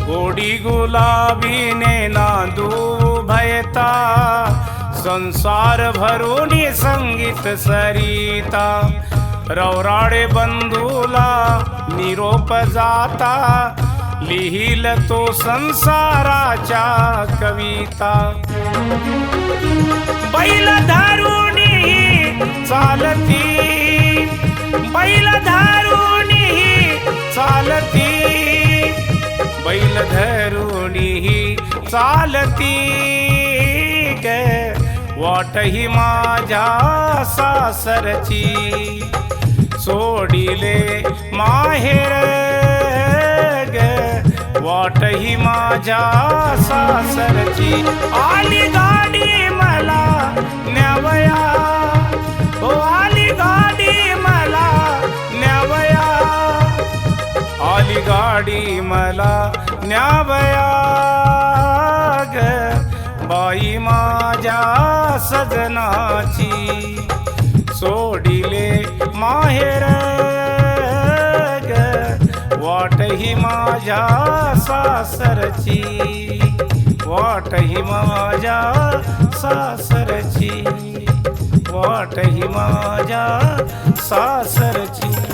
गोडी गुलाबीने नांदू भयता, संसार भरूनी संगीत सरिता, रवराडे बंधूला निरोप जाता, लिहिल तो संसाराच्या कविता। बैल धरूनी चालती, बैल धरूनी चालती, बैल धरूनी चालती ग, वाट ही माझ्या सासरची, सोडिले माहेर ग, वाट ही माझ्या सासरची। आली गाडी मला न्यावया, हो आली गाडी मला न्यावया, आली गाडी मला न्यावया ग, बाई माझ्या सजनाची, सोडिले माहेर ग, वाट ही माझ्या सासरची, वाट ही माझ्या सासरची, वाट ही माझ्या सासरची।